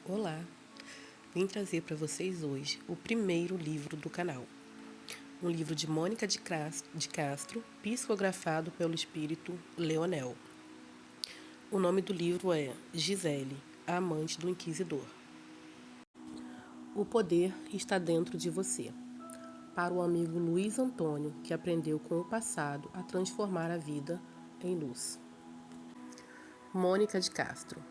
Olá, vim trazer para vocês hoje o primeiro livro do canal. Um livro de Mônica de Castro, psicografado pelo espírito Leonel. O nome do livro é Gisele, a amante do Inquisidor. O poder está dentro de você. Para o amigo Luiz Antônio, que aprendeu com o passado a transformar a vida em luz. Mônica de Castro.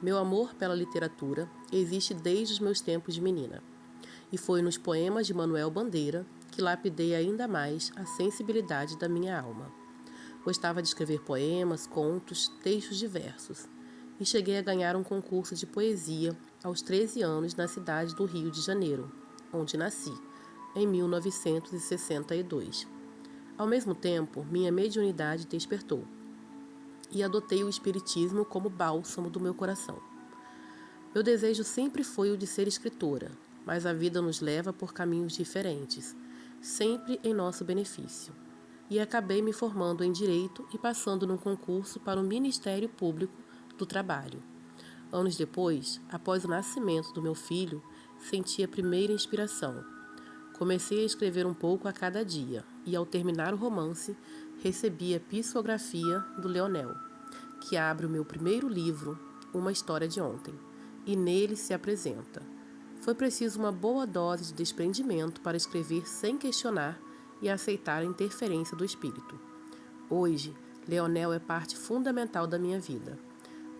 Meu amor pela literatura existe desde os meus tempos de menina. E foi nos poemas de Manuel Bandeira que lapidei ainda mais a sensibilidade da minha alma. Gostava de escrever poemas, contos, textos diversos. E cheguei a ganhar um concurso de poesia aos 13 anos na cidade do Rio de Janeiro, onde nasci, em 1962. Ao mesmo tempo, minha mediunidade despertou e adotei o espiritismo como bálsamo do meu coração. Meu desejo sempre foi o de ser escritora, mas a vida nos leva por caminhos diferentes, sempre em nosso benefício. E acabei me formando em Direito e passando num concurso para o Ministério Público do Trabalho. Anos depois, após o nascimento do meu filho, senti a primeira inspiração. Comecei a escrever um pouco a cada dia e, ao terminar o romance, recebi a psicografia do Leonel, que abre o meu primeiro livro, Uma História de Ontem, e nele se apresenta. Foi preciso uma boa dose de desprendimento para escrever sem questionar e aceitar a interferência do espírito. Hoje, Leonel é parte fundamental da minha vida.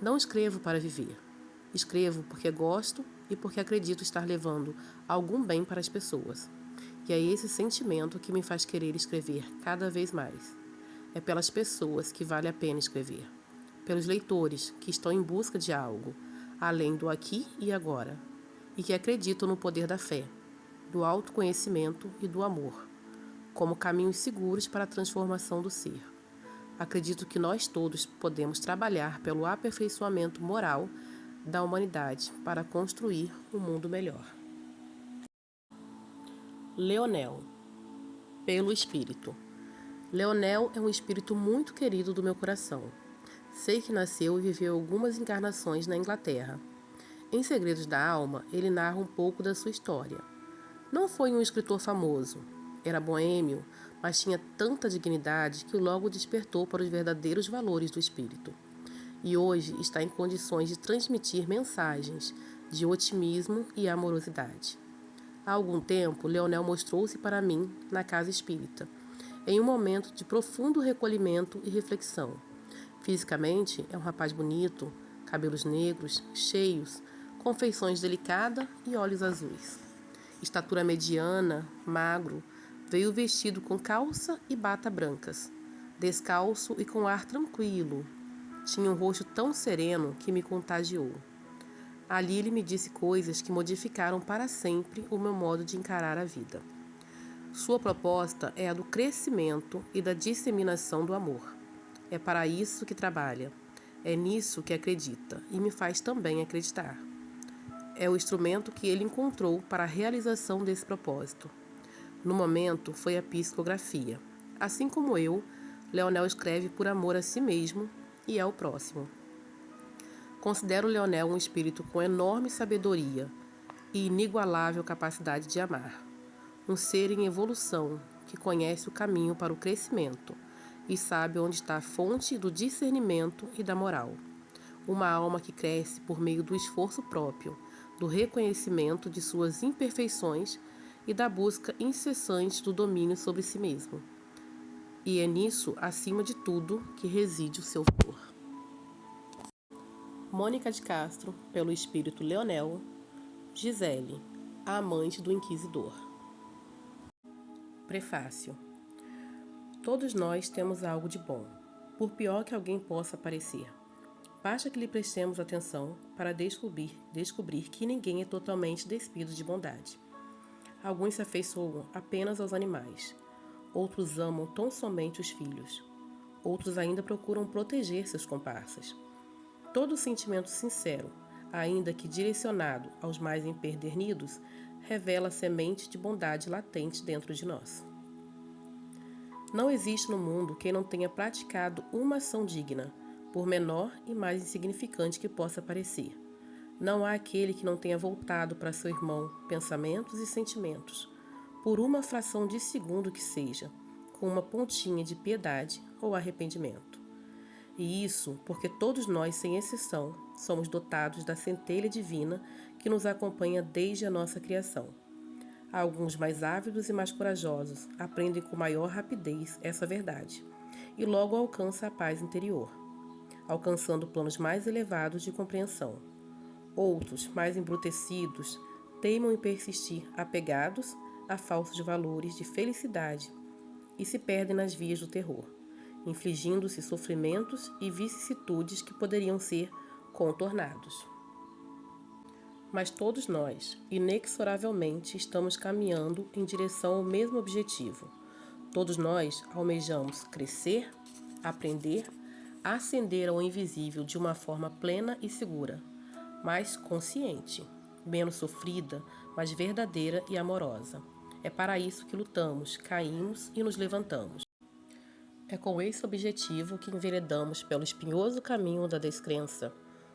Não escrevo para viver. Escrevo porque gosto e porque acredito estar levando algum bem para as pessoas. E é esse sentimento que me faz querer escrever cada vez mais. É pelas pessoas que vale a pena escrever. Pelos leitores que estão em busca de algo, além do aqui e agora, e que acreditam no poder da fé, do autoconhecimento e do amor, como caminhos seguros para a transformação do ser. Acredito que nós todos podemos trabalhar pelo aperfeiçoamento moral da humanidade para construir um mundo melhor. Leonel, pelo Espírito. Leonel é um espírito muito querido do meu coração. Sei que nasceu e viveu algumas encarnações na Inglaterra. Em Segredos da Alma, ele narra um pouco da sua história. Não foi um escritor famoso. Era boêmio, mas tinha tanta dignidade que logo despertou para os verdadeiros valores do espírito. E hoje está em condições de transmitir mensagens de otimismo e amorosidade. Há algum tempo, Leonel mostrou-se para mim na casa espírita, em um momento de profundo recolhimento e reflexão. Fisicamente, é um rapaz bonito, cabelos negros, cheios, com feições delicada e olhos azuis. Estatura mediana, magro, veio vestido com calça e bata brancas, descalço e com ar tranquilo. Tinha um rosto tão sereno que me contagiou. Ali ele me disse coisas que modificaram para sempre o meu modo de encarar a vida. Sua proposta é a do crescimento e da disseminação do amor. É para isso que trabalha, é nisso que acredita e me faz também acreditar. É o instrumento que ele encontrou para a realização desse propósito. No momento, foi a psicografia. Assim como eu, Leonel escreve por amor a si mesmo e ao próximo. Considero Leonel um espírito com enorme sabedoria e inigualável capacidade de amar. Um ser em evolução que conhece o caminho para o crescimento e sabe onde está a fonte do discernimento e da moral. Uma alma que cresce por meio do esforço próprio, do reconhecimento de suas imperfeições e da busca incessante do domínio sobre si mesmo. E é nisso, acima de tudo, que reside o seu valor. Mônica de Castro, pelo espírito Leonel. Gisele, a amante do Inquisidor. Prefácio. Todos nós temos algo de bom, por pior que alguém possa parecer. Basta que lhe prestemos atenção para descobrir que ninguém é totalmente despido de bondade. Alguns se afeiçoam apenas aos animais. Outros amam tão somente os filhos. Outros ainda procuram proteger seus comparsas. Todo sentimento sincero, ainda que direcionado aos mais empedernidos, revela a semente de bondade latente dentro de nós. Não existe no mundo quem não tenha praticado uma ação digna, por menor e mais insignificante que possa parecer. Não há aquele que não tenha voltado para seu irmão pensamentos e sentimentos, por uma fração de segundo que seja, com uma pontinha de piedade ou arrependimento. E isso porque todos nós, sem exceção, somos dotados da centelha divina que nos acompanha desde a nossa criação. Alguns mais ávidos e mais corajosos aprendem com maior rapidez essa verdade e logo alcançam a paz interior, alcançando planos mais elevados de compreensão. Outros, mais embrutecidos, teimam em persistir apegados a falsos valores de felicidade e se perdem nas vias do terror, infligindo-se sofrimentos e vicissitudes que poderiam ser contornados. Mas todos nós, inexoravelmente, estamos caminhando em direção ao mesmo objetivo. Todos nós almejamos crescer, aprender, ascender ao invisível de uma forma plena e segura, mais consciente, menos sofrida, mas verdadeira e amorosa. É para isso que lutamos, caímos e nos levantamos. É com esse objetivo que enveredamos pelo espinhoso caminho da descrença,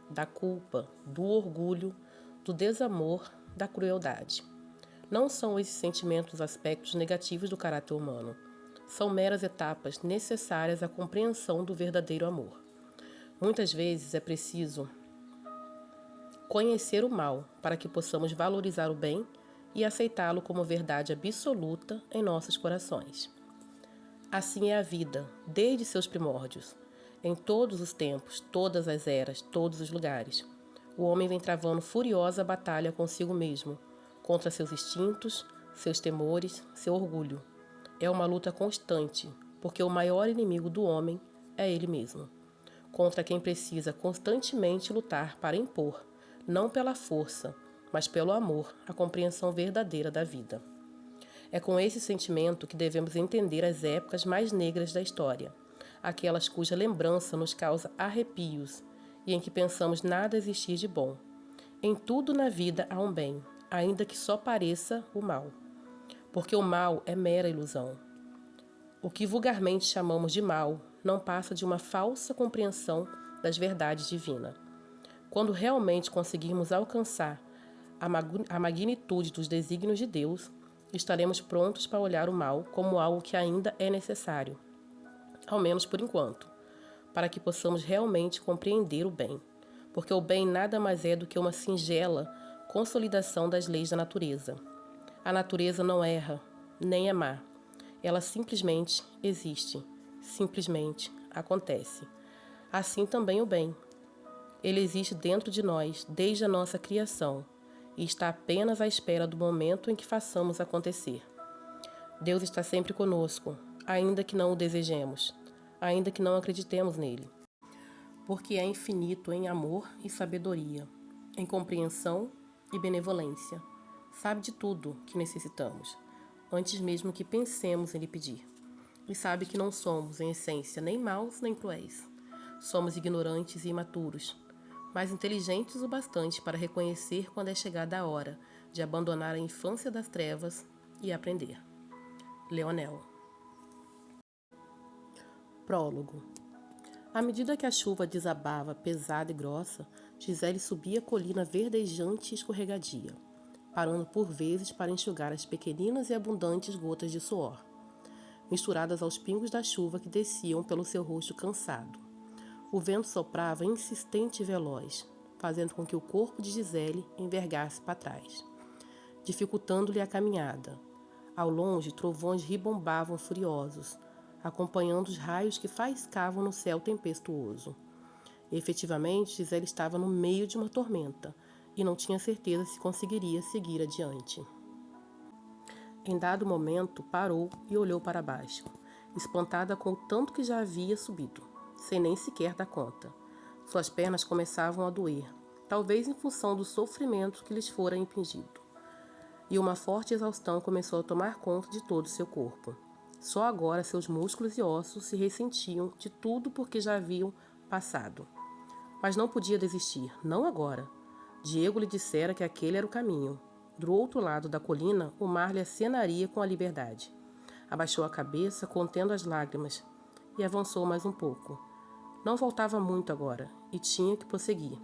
da culpa, do orgulho, do desamor, da crueldade. Não são esses sentimentos aspectos negativos do caráter humano. São meras etapas necessárias à compreensão do verdadeiro amor. Muitas vezes é preciso conhecer o mal para que possamos valorizar o bem e aceitá-lo como verdade absoluta em nossos corações. Assim é a vida, desde seus primórdios, em todos os tempos, todas as eras, todos os lugares. O homem vem travando furiosa batalha consigo mesmo, contra seus instintos, seus temores, seu orgulho. É uma luta constante, porque o maior inimigo do homem é ele mesmo, contra quem precisa constantemente lutar para impor, não pela força, mas pelo amor, a compreensão verdadeira da vida. É com esse sentimento que devemos entender as épocas mais negras da história, aquelas cuja lembrança nos causa arrepios e em que pensamos nada existir de bom. Em tudo na vida há um bem, ainda que só pareça o mal, porque o mal é mera ilusão. O que vulgarmente chamamos de mal não passa de uma falsa compreensão das verdades divinas. Quando realmente conseguirmos alcançar a magnitude dos desígnios de Deus, estaremos prontos para olhar o mal como algo que ainda é necessário, ao menos por enquanto, para que possamos realmente compreender o bem, porque o bem nada mais é do que uma singela consolidação das leis da natureza. A natureza não erra, nem é má. Ela simplesmente existe, simplesmente acontece. Assim também o bem. Ele existe dentro de nós, desde a nossa criação, e está apenas à espera do momento em que façamos acontecer. Deus está sempre conosco, ainda que não o desejemos, ainda que não acreditemos nele, porque é infinito em amor e sabedoria, em compreensão e benevolência. Sabe de tudo que necessitamos, antes mesmo que pensemos em lhe pedir. E sabe que não somos, em essência, nem maus nem cruéis. Somos ignorantes e imaturos, mas inteligentes o bastante para reconhecer quando é chegada a hora de abandonar a infância das trevas e aprender. Leonel. Prólogo. À medida que a chuva desabava pesada e grossa, Gisele subia a colina verdejante e escorregadia, parando por vezes para enxugar as pequeninas e abundantes gotas de suor, misturadas aos pingos da chuva que desciam pelo seu rosto cansado. O vento soprava insistente e veloz, fazendo com que o corpo de Gisele envergasse para trás, dificultando-lhe a caminhada. Ao longe, trovões ribombavam furiosos, acompanhando os raios que faiscavam no céu tempestuoso. Efetivamente, Gisele estava no meio de uma tormenta e não tinha certeza se conseguiria seguir adiante. Em dado momento, parou e olhou para baixo, espantada com o tanto que já havia subido, sem nem sequer dar conta. Suas pernas começavam a doer, talvez em função do sofrimento que lhes fora impingido. E uma forte exaustão começou a tomar conta de todo o seu corpo. Só agora seus músculos e ossos se ressentiam de tudo porque já haviam passado. Mas não podia desistir, não agora. Diego lhe dissera que aquele era o caminho. Do outro lado da colina, o mar lhe acenaria com a liberdade. Abaixou a cabeça, contendo as lágrimas, e avançou mais um pouco. Não faltava muito agora, e tinha que prosseguir.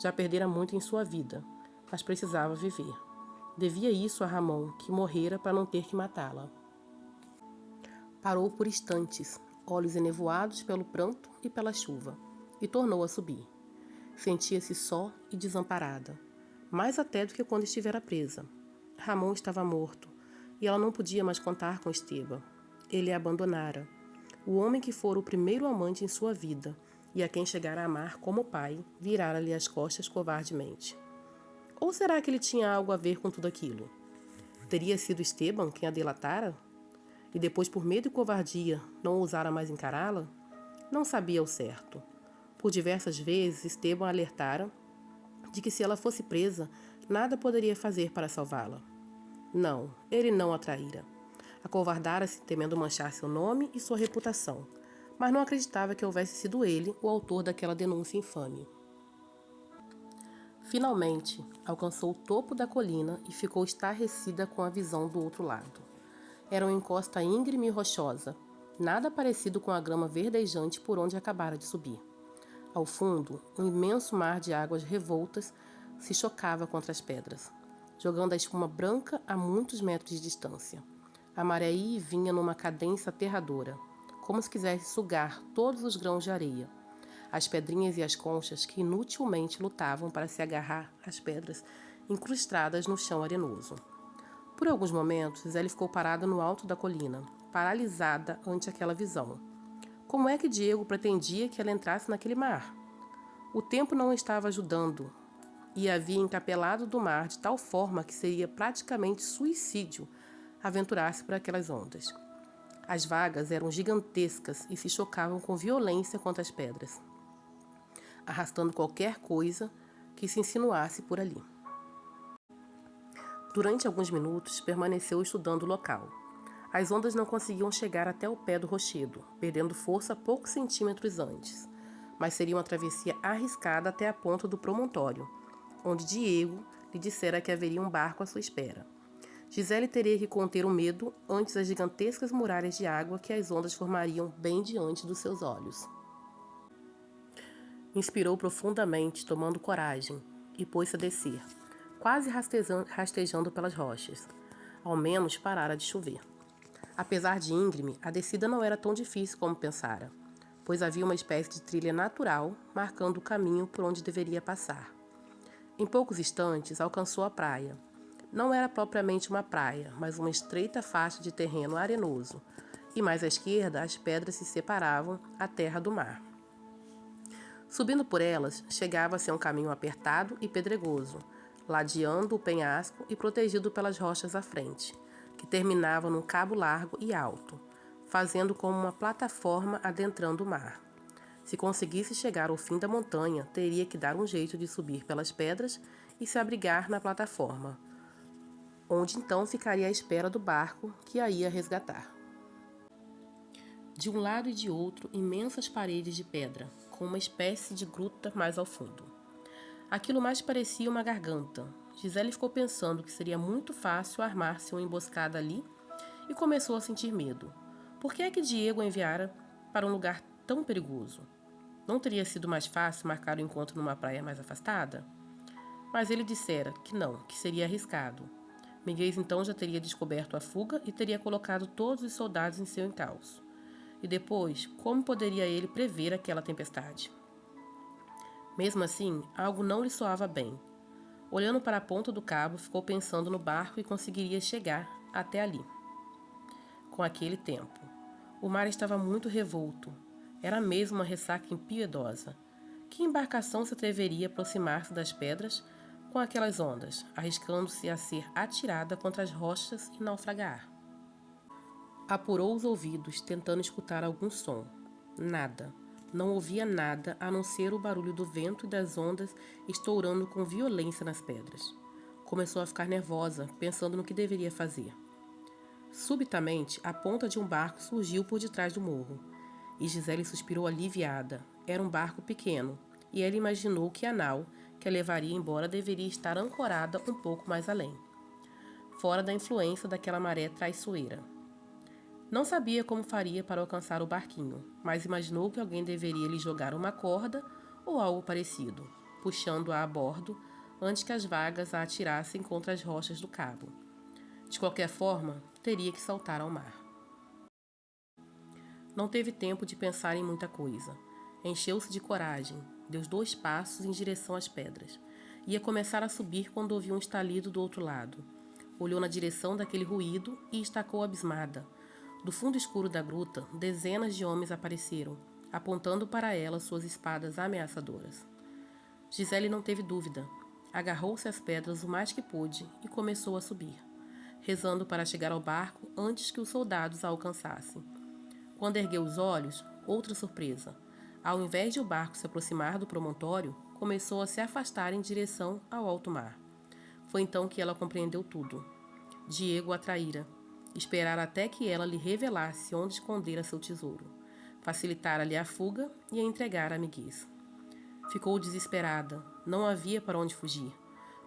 Já perdera muito em sua vida, mas precisava viver. Devia isso a Ramon, que morrera para não ter que matá-la. Parou por instantes, olhos enevoados pelo pranto e pela chuva, e tornou a subir. Sentia-se só e desamparada, mais até do que quando estivera presa. Ramon estava morto, e ela não podia mais contar com Esteban. Ele a abandonara. O homem que fora o primeiro amante em sua vida, e a quem chegara a amar como pai, virara-lhe as costas covardemente. Ou será que ele tinha algo a ver com tudo aquilo? Teria sido Esteban quem a delatara? E depois, por medo e covardia, não ousara mais encará-la? Não sabia ao certo. Por diversas vezes, Esteban alertara de que se ela fosse presa, nada poderia fazer para salvá-la. Não, ele não a traíra. Acovardara-se, temendo manchar seu nome e sua reputação, mas não acreditava que houvesse sido ele o autor daquela denúncia infame. Finalmente, alcançou o topo da colina e ficou estarrecida com a visão do outro lado. Era uma encosta íngreme e rochosa, nada parecido com a grama verdejante por onde acabara de subir. Ao fundo, um imenso mar de águas revoltas se chocava contra as pedras, jogando a espuma branca a muitos metros de distância. A maré ia e vinha numa cadência aterradora, como se quisesse sugar todos os grãos de areia, as pedrinhas e as conchas que inutilmente lutavam para se agarrar às pedras incrustadas no chão arenoso. Por alguns momentos, Gisele ficou parada no alto da colina, paralisada ante aquela visão. Como é que Diego pretendia que ela entrasse naquele mar? O tempo não estava ajudando e havia encapelado do mar de tal forma que seria praticamente suicídio aventurar-se por aquelas ondas. As vagas eram gigantescas e se chocavam com violência contra as pedras, arrastando qualquer coisa que se insinuasse por ali. Durante alguns minutos, permaneceu estudando o local. As ondas não conseguiam chegar até o pé do rochedo, perdendo força poucos centímetros antes, mas seria uma travessia arriscada até a ponta do promontório, onde Diego lhe dissera que haveria um barco à sua espera. Gisele teria que conter o medo antes das gigantescas muralhas de água que as ondas formariam bem diante dos seus olhos. Inspirou profundamente, tomando coragem, e pôs-se a descer, quase rastejando pelas rochas. Ao menos parara de chover. Apesar de íngreme, a descida não era tão difícil como pensara, pois havia uma espécie de trilha natural marcando o caminho por onde deveria passar. Em poucos instantes, alcançou a praia. Não era propriamente uma praia, mas uma estreita faixa de terreno arenoso, e mais à esquerda as pedras se separavam a terra do mar. Subindo por elas, chegava-se a um caminho apertado e pedregoso, ladeando o penhasco e protegido pelas rochas à frente, que terminavam num cabo largo e alto, fazendo como uma plataforma adentrando o mar. Se conseguisse chegar ao fim da montanha, teria que dar um jeito de subir pelas pedras e se abrigar na plataforma, onde então ficaria à espera do barco que a ia resgatar. De um lado e de outro, imensas paredes de pedra, com uma espécie de gruta mais ao fundo. Aquilo mais parecia uma garganta. Gisele ficou pensando que seria muito fácil armar-se uma emboscada ali e começou a sentir medo. Por que é que Diego a enviara para um lugar tão perigoso? Não teria sido mais fácil marcar o encontro numa praia mais afastada? Mas ele dissera que não, que seria arriscado. Miguel então já teria descoberto a fuga e teria colocado todos os soldados em seu encalço. E depois, como poderia ele prever aquela tempestade? Mesmo assim, algo não lhe soava bem. Olhando para a ponta do cabo, ficou pensando no barco e conseguiria chegar até ali. Com aquele tempo, o mar estava muito revolto. Era mesmo uma ressaca impiedosa. Que embarcação se atreveria a aproximar-se das pedras com aquelas ondas, arriscando-se a ser atirada contra as rochas e naufragar? Apurou os ouvidos, tentando escutar algum som. Nada. Não ouvia nada a não ser o barulho do vento e das ondas estourando com violência nas pedras. Começou a ficar nervosa, pensando no que deveria fazer. Subitamente, a ponta de um barco surgiu por detrás do morro, e Gisele suspirou aliviada. Era um barco pequeno, e ela imaginou que a nau, que a levaria embora, deveria estar ancorada um pouco mais além, fora da influência daquela maré traiçoeira. Não sabia como faria para alcançar o barquinho, mas imaginou que alguém deveria lhe jogar uma corda ou algo parecido. puxando-a a bordo antes que as vagas a atirassem contra as rochas do cabo. De qualquer forma, teria que saltar ao mar. Não teve tempo de pensar em muita coisa. Encheu-se de coragem, deu 2 passos em direção às pedras. Ia começar a subir quando ouviu um estalido do outro lado. Olhou na direção daquele ruído e estacou abismada. Do fundo escuro da gruta, dezenas de homens apareceram, apontando para ela suas espadas ameaçadoras. Gisele não teve dúvida. Agarrou-se às pedras o mais que pôde e começou a subir, rezando para chegar ao barco antes que os soldados a alcançassem. Quando ergueu os olhos, outra surpresa. Ao invés de o barco se aproximar do promontório, começou a se afastar em direção ao alto mar. Foi então que ela compreendeu tudo. Diego a traíra. Esperara até que ela lhe revelasse onde escondera seu tesouro. Facilitara-lhe a fuga e a entregara a Miguel. Ficou desesperada. Não havia para onde fugir.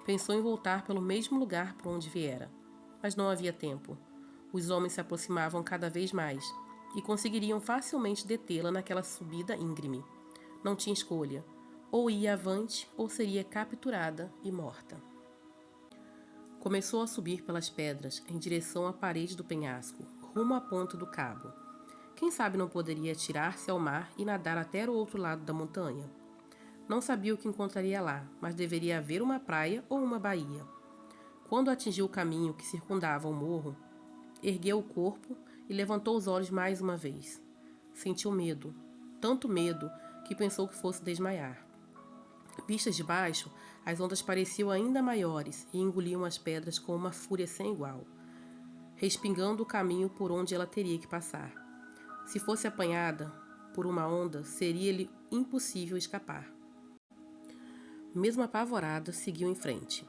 Pensou em voltar pelo mesmo lugar por onde viera. Mas não havia tempo. Os homens se aproximavam cada vez mais e conseguiriam facilmente detê-la naquela subida íngreme. Não tinha escolha. Ou ia avante ou seria capturada e morta. Começou a subir pelas pedras em direção à parede do penhasco, rumo à ponta do cabo. Quem sabe não poderia atirar-se ao mar e nadar até o outro lado da montanha? Não sabia o que encontraria lá, mas deveria haver uma praia ou uma baía. Quando atingiu o caminho que circundava o morro, ergueu o corpo e levantou os olhos mais uma vez. Sentiu medo, tanto medo que pensou que fosse desmaiar. Vistas de baixo, as ondas pareciam ainda maiores e engoliam as pedras com uma fúria sem igual, respingando o caminho por onde ela teria que passar. Se fosse apanhada por uma onda, seria-lhe impossível escapar. Mesmo apavorada, seguiu em frente.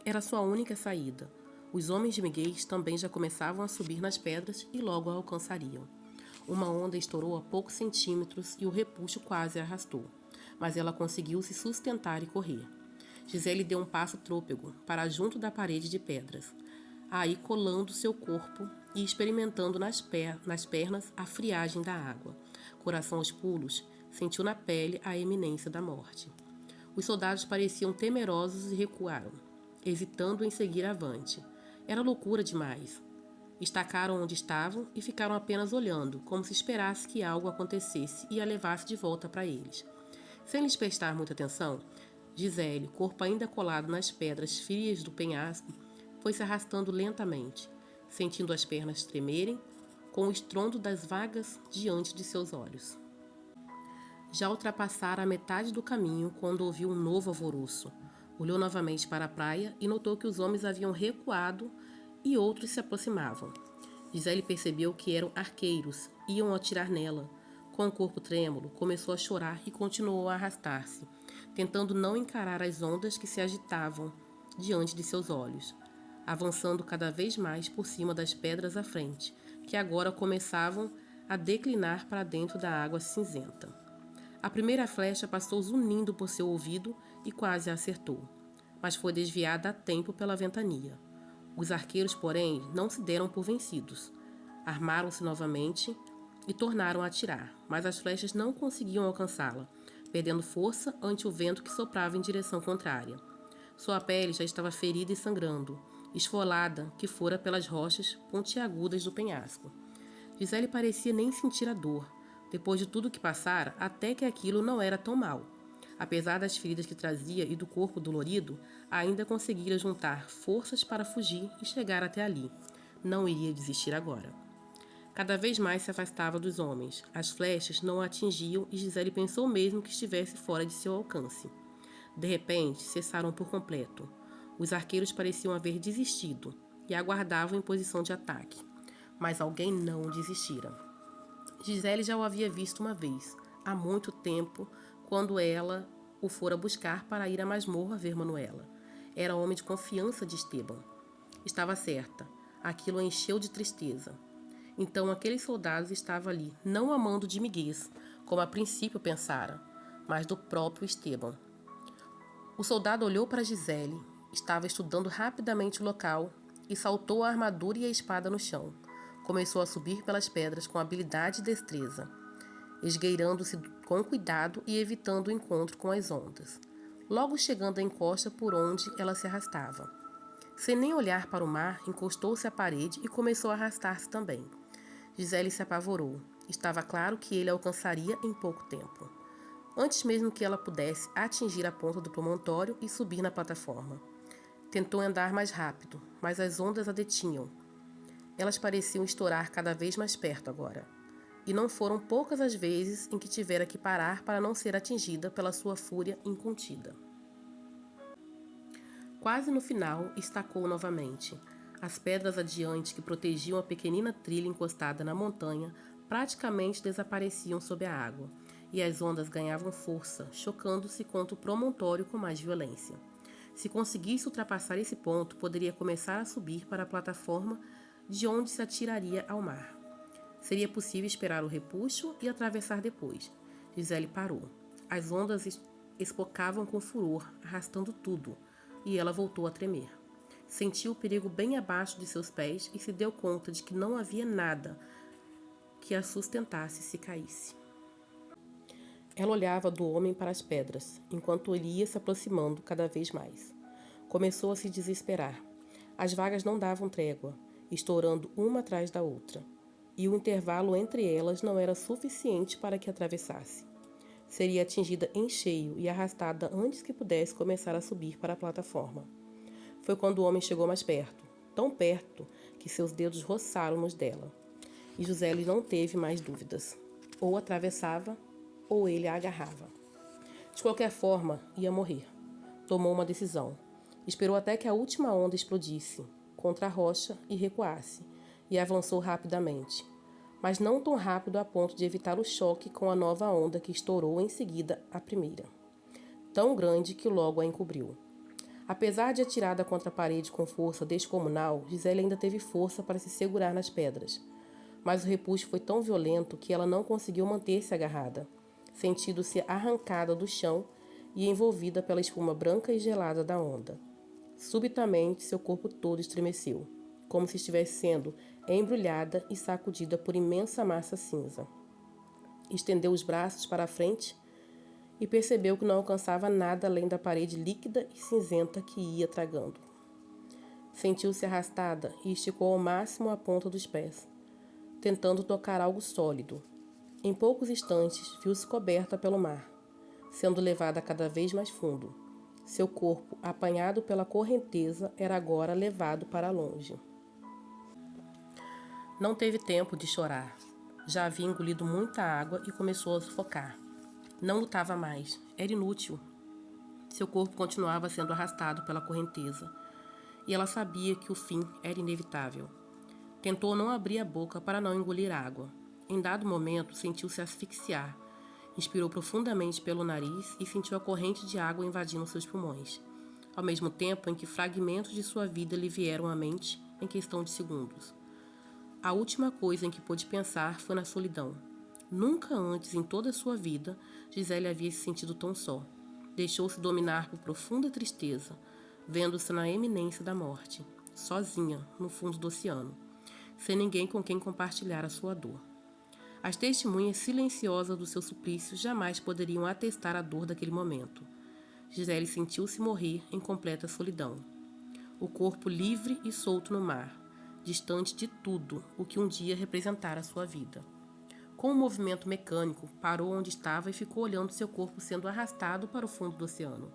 Era sua única saída. Os homens de Miguel também já começavam a subir nas pedras e logo a alcançariam. Uma onda estourou a poucos centímetros e o repuxo quase a arrastou, mas ela conseguiu se sustentar e correr. Gisele deu um passo trôpego para junto da parede de pedras, aí colando seu corpo e experimentando nas pernas a friagem da água. Coração aos pulos, sentiu na pele a iminência da morte. Os soldados pareciam temerosos e recuaram, hesitando em seguir avante. Era loucura demais. Estacaram onde estavam e ficaram apenas olhando, como se esperasse que algo acontecesse e a levasse de volta para eles. Sem lhes prestar muita atenção, Gisele, corpo ainda colado nas pedras frias do penhasco, foi se arrastando lentamente, sentindo as pernas tremerem com o estrondo das vagas diante de seus olhos. Já ultrapassara a metade do caminho quando ouviu um novo alvoroço. Olhou novamente para a praia e notou que os homens haviam recuado e outros se aproximavam. Gisele percebeu que eram arqueiros, iam atirar nela. Com o corpo trêmulo, começou a chorar e continuou a arrastar-se, tentando não encarar as ondas que se agitavam diante de seus olhos, avançando cada vez mais por cima das pedras à frente, que agora começavam a declinar para dentro da água cinzenta. A primeira flecha passou zunindo por seu ouvido e quase a acertou, mas foi desviada a tempo pela ventania. Os arqueiros, porém, não se deram por vencidos. Armaram-se novamente e tornaram a atirar, mas as flechas não conseguiam alcançá-la, perdendo força ante o vento que soprava em direção contrária. Sua pele já estava ferida e sangrando, esfolada que fora pelas rochas pontiagudas do penhasco. Gisele parecia nem sentir a dor. Depois de tudo que passara, até que aquilo não era tão mal. Apesar das feridas que trazia e do corpo dolorido, ainda conseguira juntar forças para fugir e chegar até ali. Não iria desistir agora. Cada vez mais se afastava dos homens. As flechas não a atingiam e Gisele pensou mesmo que estivesse fora de seu alcance. De repente, cessaram por completo. Os arqueiros pareciam haver desistido e aguardavam em posição de ataque. Mas alguém não desistira. Gisele já o havia visto uma vez, há muito tempo, quando ela o fora buscar para ir à masmorra ver Manuela. Era homem de confiança de Esteban. Estava certa. Aquilo a encheu de tristeza. Então aqueles soldados estavam ali, não amando de Miguel, como a princípio pensara, mas do próprio Esteban. O soldado olhou para Gisele, estava estudando rapidamente o local e saltou a armadura e a espada no chão. Começou a subir pelas pedras com habilidade e destreza, esgueirando-se com cuidado e evitando o encontro com as ondas. logo chegando à encosta por onde ela se arrastava. Sem nem olhar para o mar, encostou-se à parede e começou a arrastar-se também. Gisele se apavorou. Estava claro que ele a alcançaria em pouco tempo, antes mesmo que ela pudesse atingir a ponta do promontório e subir na plataforma. Tentou andar mais rápido, mas as ondas a detinham. Elas pareciam estourar cada vez mais perto agora. E não foram poucas as vezes em que tivera que parar para não ser atingida pela sua fúria incontida. Quase no final, estacou novamente. As pedras adiante que protegiam a pequenina trilha encostada na montanha praticamente desapareciam sob a água, e as ondas ganhavam força, chocando-se contra o promontório com mais violência. Se conseguisse ultrapassar esse ponto, poderia começar a subir para a plataforma de onde se atiraria ao mar. Seria possível esperar o repuxo e atravessar depois. Gisele parou. As ondas espocavam com furor, arrastando tudo, e ela voltou a tremer. Sentiu o perigo bem abaixo de seus pés e se deu conta de que não havia nada que a sustentasse se caísse. Ela olhava do homem para as pedras, enquanto ele ia se aproximando cada vez mais. Começou a se desesperar. As vagas não davam trégua, estourando uma atrás da outra, e o intervalo entre elas não era suficiente para que atravessasse. Seria atingida em cheio e arrastada antes que pudesse começar a subir para a plataforma. Foi quando o homem chegou mais perto, tão perto que seus dedos roçaram nos dela. E Gisele não teve mais dúvidas. Ou atravessava, ou ele a agarrava. De qualquer forma, ia morrer. Tomou uma decisão. Esperou até que a última onda explodisse contra a rocha e recuasse, e avançou rapidamente, mas não tão rápido a ponto de evitar o choque com a nova onda que estourou em seguida a primeira, tão grande que logo a encobriu. Apesar de atirada contra a parede com força descomunal, Gisele ainda teve força para se segurar nas pedras, mas o repuxo foi tão violento que ela não conseguiu manter-se agarrada, sentindo-se arrancada do chão e envolvida pela espuma branca e gelada da onda. Subitamente, seu corpo todo estremeceu, como se estivesse sendo embrulhada e sacudida por imensa massa cinza. Estendeu os braços para a frente e percebeu que não alcançava nada além da parede líquida e cinzenta que ia tragando. Sentiu-se arrastada e esticou ao máximo a ponta dos pés, tentando tocar algo sólido. Em poucos instantes, viu-se coberta pelo mar, sendo levada cada vez mais fundo. Seu corpo, apanhado pela correnteza, era agora levado para longe. Não teve tempo de chorar. Já havia engolido muita água e começou a sufocar. Não lutava mais. Era inútil. Seu corpo continuava sendo arrastado pela correnteza, e ela sabia que o fim era inevitável. Tentou não abrir a boca para não engolir água. Em dado momento, sentiu-se asfixiar. Inspirou profundamente pelo nariz e sentiu a corrente de água invadindo seus pulmões, ao mesmo tempo em que fragmentos de sua vida lhe vieram à mente em questão de segundos. A última coisa em que pôde pensar foi na solidão. Nunca antes em toda a sua vida, Gisele havia se sentido tão só. Deixou-se dominar por profunda tristeza, vendo-se na eminência da morte, sozinha, no fundo do oceano, sem ninguém com quem compartilhar a sua dor. As testemunhas silenciosas do seu suplício jamais poderiam atestar a dor daquele momento. Gisele sentiu-se morrer em completa solidão. O corpo livre e solto no mar, distante de tudo o que um dia representara sua vida. Com um movimento mecânico, parou onde estava e ficou olhando seu corpo sendo arrastado para o fundo do oceano.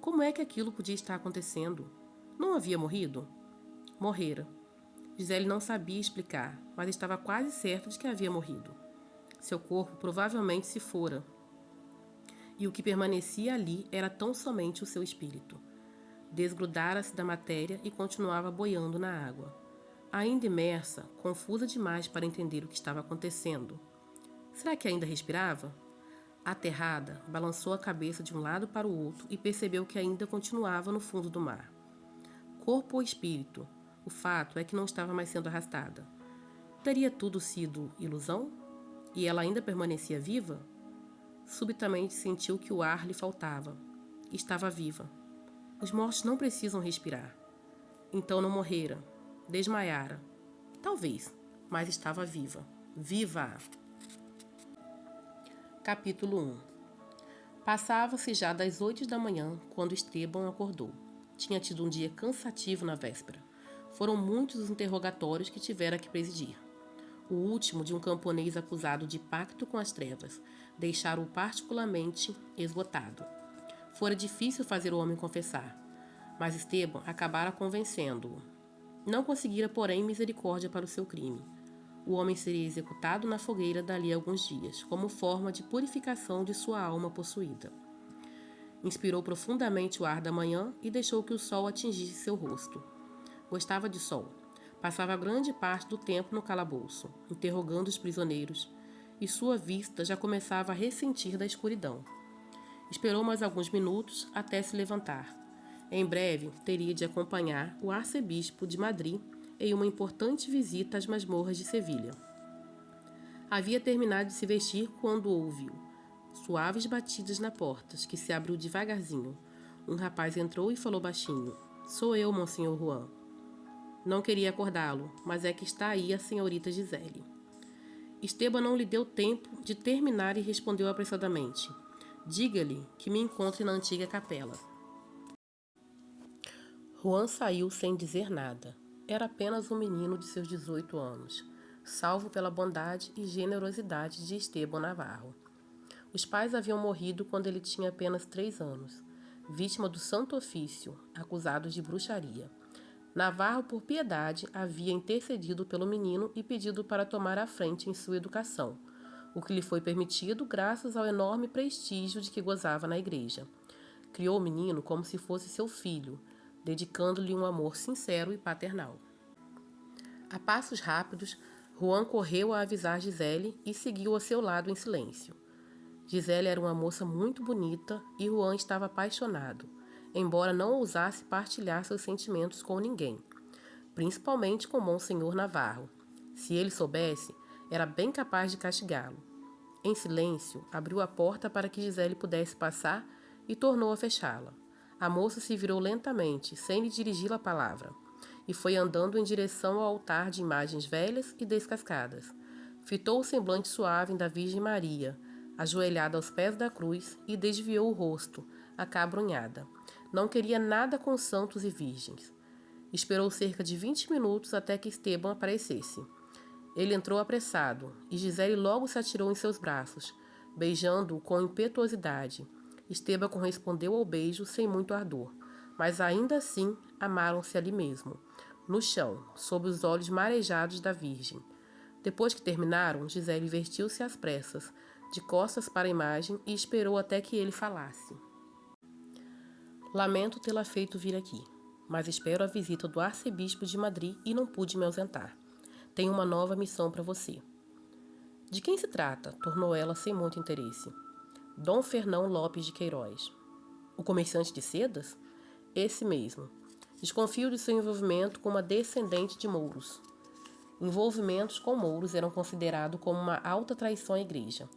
Como é que aquilo podia estar acontecendo? Não havia morrido? Morrera. Gisele não sabia explicar, mas estava quase certa de que havia morrido. Seu corpo provavelmente se fora, e o que permanecia ali era tão somente o seu espírito. Desgrudara-se da matéria e continuava boiando na água. Ainda imersa, confusa demais para entender o que estava acontecendo. Será que ainda respirava? Aterrada, balançou a cabeça de um lado para o outro e percebeu que ainda continuava no fundo do mar. Corpo ou espírito? O fato é que não estava mais sendo arrastada. Teria tudo sido ilusão? E ela ainda permanecia viva? Subitamente sentiu que o ar lhe faltava. Estava viva. Os mortos não precisam respirar. Então não morrera, desmaiara. Talvez, mas estava viva. Viva! Capítulo 1. Passava-se já das 8 da manhã quando Estevão acordou. Tinha tido um dia cansativo na véspera. Foram muitos os interrogatórios que tivera que presidir. O último de um camponês acusado de pacto com as trevas deixara-o particularmente esgotado. Fora difícil fazer o homem confessar, mas Estevão acabara convencendo-o. Não conseguira, porém, misericórdia para o seu crime. O homem seria executado na fogueira dali a alguns dias, como forma de purificação de sua alma possuída. Inspirou profundamente o ar da manhã e deixou que o sol atingisse seu rosto. Gostava de sol. Passava grande parte do tempo no calabouço, interrogando os prisioneiros, e sua vista já começava a ressentir da escuridão. Esperou mais alguns minutos até se levantar. Em breve, teria de acompanhar o arcebispo de Madrid em uma importante visita às masmorras de Sevilha. Havia terminado de se vestir quando ouviu suaves batidas na porta, que se abriu devagarzinho. Um rapaz entrou e falou baixinho: "Sou eu, Monsenhor Juan." Não queria acordá-lo, mas é que está aí a senhorita Gisele. Estevão não lhe deu tempo de terminar e respondeu apressadamente: "Diga-lhe que me encontre na antiga capela." Juan saiu sem dizer nada. Era apenas um menino de seus 18 anos, salvo pela bondade e generosidade de Estevão Navarro. Os pais haviam morrido quando ele tinha apenas 3 anos, vítima do Santo Ofício, acusados de bruxaria. Navarro, por piedade, havia intercedido pelo menino e pedido para tomar a frente em sua educação, o que lhe foi permitido graças ao enorme prestígio de que gozava na igreja. Criou o menino como se fosse seu filho, dedicando-lhe um amor sincero e paternal. A passos rápidos, Juan correu a avisar Gisele e seguiu a seu lado em silêncio. Gisele era uma moça muito bonita e Juan estava apaixonado, embora não ousasse partilhar seus sentimentos com ninguém, principalmente com Monsenhor Navarro. Se ele soubesse, era bem capaz de castigá-lo. Em silêncio, abriu a porta para que Gisele pudesse passar e tornou a fechá-la. A moça se virou lentamente, sem lhe dirigir a palavra, e foi andando em direção ao altar de imagens velhas e descascadas. Fitou o semblante suave da Virgem Maria, ajoelhada aos pés da cruz, e desviou o rosto, acabrunhada. Não queria nada com santos e virgens. Esperou cerca de 20 minutos até que Estevão aparecesse. Ele entrou apressado, e Gisele logo se atirou em seus braços, beijando-o com impetuosidade. Estevão correspondeu ao beijo sem muito ardor, mas ainda assim amaram-se ali mesmo, no chão, sob os olhos marejados da Virgem. Depois que terminaram, Gisele vestiu-se às pressas, de costas para a imagem, e esperou até que ele falasse. "Lamento tê-la feito vir aqui, mas espero a visita do arcebispo de Madrid e não pude me ausentar. Tenho uma nova missão para você." "De quem se trata?" tornou ela sem muito interesse. "Dom Fernão Lopes de Queiroz." "O comerciante de sedas?" "Esse mesmo. Desconfio de seu envolvimento com uma descendente de mouros." Envolvimentos com mouros eram considerados como uma alta traição à igreja.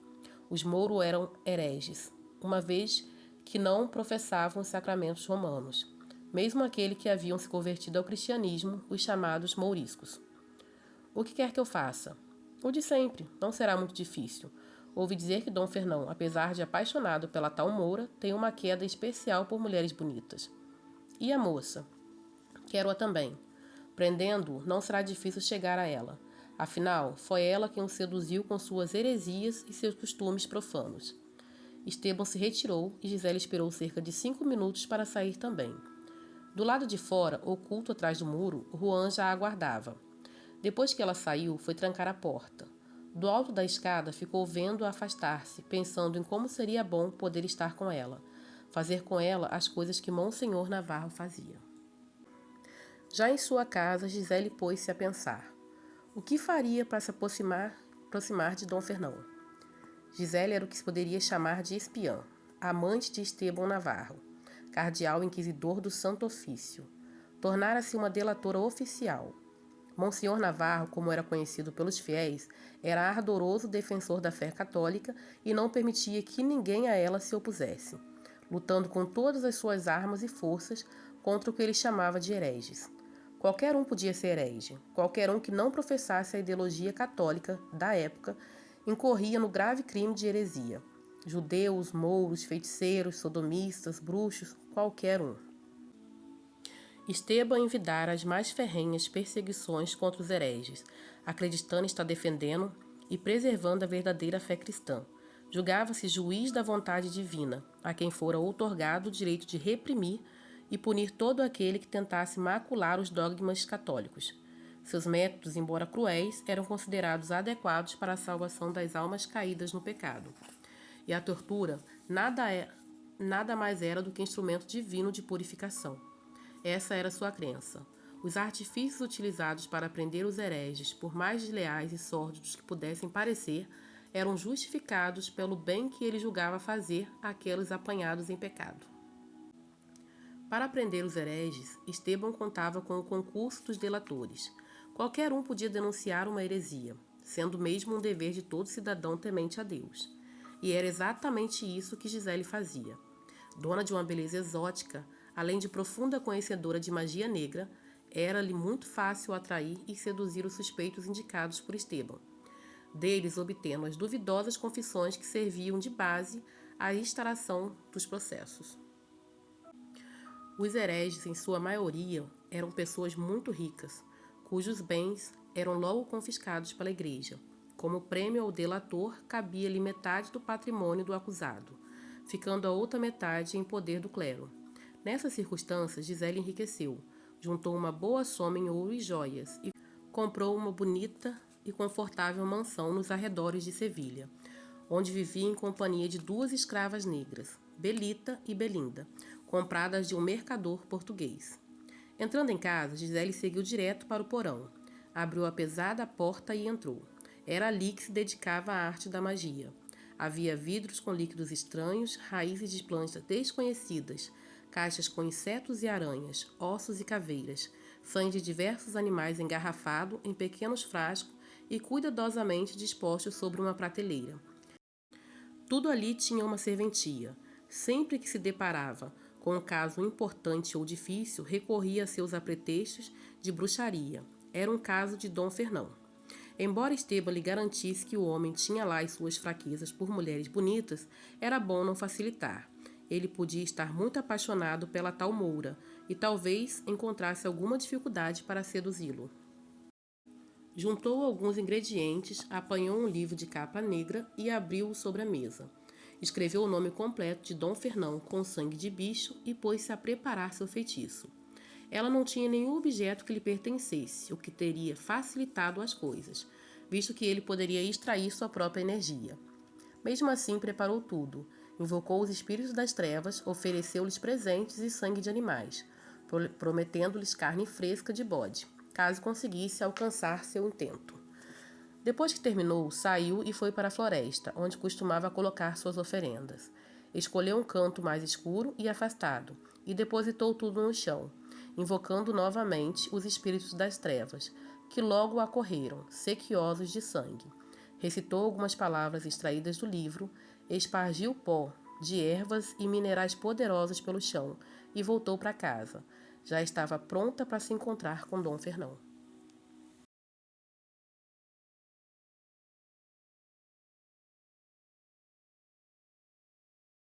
Os mouros eram hereges, uma vez que não professavam os sacramentos romanos, mesmo aquele que haviam se convertido ao cristianismo, os chamados mouriscos. "O que quer que eu faça?" "O de sempre, não será muito difícil. Ouvi dizer que Dom Fernão, apesar de apaixonado pela tal moura, tem uma queda especial por mulheres bonitas." "E a moça?" "Quero-a também. Prendendo-o, não será difícil chegar a ela. Afinal, foi ela quem o seduziu com suas heresias e seus costumes profanos." Estevão se retirou e Gisele esperou cerca de 5 minutos para sair também. Do lado de fora, oculto atrás do muro, Juan já a aguardava. Depois que ela saiu, foi trancar a porta. Do alto da escada ficou vendo-a afastar-se, pensando em como seria bom poder estar com ela, fazer com ela as coisas que Monsenhor Navarro fazia. Já em sua casa, Gisele pôs-se a pensar. O que faria para se aproximar de Dom Fernão? Gisele era o que se poderia chamar de espiã, amante de Estevão Navarro, cardeal inquisidor do Santo Ofício. Tornara-se uma delatora oficial. Monsenhor Navarro, como era conhecido pelos fiéis, era ardoroso defensor da fé católica e não permitia que ninguém a ela se opusesse, lutando com todas as suas armas e forças contra o que ele chamava de hereges. Qualquer um podia ser herege, qualquer um que não professasse a ideologia católica da época incorria no grave crime de heresia. judeus, mouros, feiticeiros, sodomistas, bruxos, qualquer um. Estevão envidara as mais ferrenhas perseguições contra os hereges, acreditando estar defendendo e preservando a verdadeira fé cristã. Julgava-se juiz da vontade divina, a quem fora outorgado o direito de reprimir e punir todo aquele que tentasse macular os dogmas católicos. Seus métodos, embora cruéis, eram considerados adequados para a salvação das almas caídas no pecado. E a tortura nada mais era do que instrumento divino de purificação. Essa era sua crença. Os artifícios utilizados para prender os hereges, por mais desleais e sórdidos que pudessem parecer, eram justificados pelo bem que ele julgava fazer àqueles apanhados em pecado. Para prender os hereges, Estevão contava com o concurso dos delatores. Qualquer um podia denunciar uma heresia, sendo mesmo um dever de todo cidadão temente a Deus. E era exatamente isso que Gisele fazia. Dona de uma beleza exótica, além de profunda conhecedora de magia negra, era-lhe muito fácil atrair e seduzir os suspeitos indicados por Estevão, deles obtendo as duvidosas confissões que serviam de base à instauração dos processos. Os hereges, em sua maioria, eram pessoas muito ricas, cujos bens eram logo confiscados pela igreja. Como prêmio ao delator, cabia-lhe metade do patrimônio do acusado, ficando a outra metade em poder do clero. Nessas circunstâncias, Gisele enriqueceu, juntou uma boa soma em ouro e joias e comprou uma bonita e confortável mansão nos arredores de Sevilha, onde vivia em companhia de 2 escravas negras, Belita e Belinda, compradas de um mercador português. Entrando em casa, Gisele seguiu direto para o porão, abriu a pesada porta e entrou. Era ali que se dedicava à arte da magia. Havia vidros com líquidos estranhos, raízes de plantas desconhecidas, caixas com insetos e aranhas, ossos e caveiras, sangue de diversos animais engarrafado em pequenos frascos e cuidadosamente dispostos sobre uma prateleira. Tudo ali tinha uma serventia. Sempre que se deparava com um caso importante ou difícil, recorria a seus apretextos de bruxaria. Era um caso de Dom Fernão. Embora Estevão lhe garantisse que o homem tinha lá as suas fraquezas por mulheres bonitas, era bom não facilitar. Ele podia estar muito apaixonado pela tal moura e talvez encontrasse alguma dificuldade para seduzi-lo. Juntou alguns ingredientes, apanhou um livro de capa negra e abriu-o sobre a mesa. Escreveu o nome completo de Dom Fernão com sangue de bicho e pôs-se a preparar seu feitiço. Ela não tinha nenhum objeto que lhe pertencesse, o que teria facilitado as coisas, visto que ele poderia extrair sua própria energia. Mesmo assim, preparou tudo. Invocou os espíritos das trevas, ofereceu-lhes presentes e sangue de animais, prometendo-lhes carne fresca de bode, caso conseguisse alcançar seu intento. Depois que terminou, saiu e foi para a floresta, onde costumava colocar suas oferendas. Escolheu um canto mais escuro e afastado, e depositou tudo no chão, invocando novamente os espíritos das trevas, que logo acorreram, sequiosos de sangue. Recitou algumas palavras extraídas do livro, espargiu pó de ervas e minerais poderosos pelo chão e voltou para casa. Já estava pronta para se encontrar com Dom Fernão.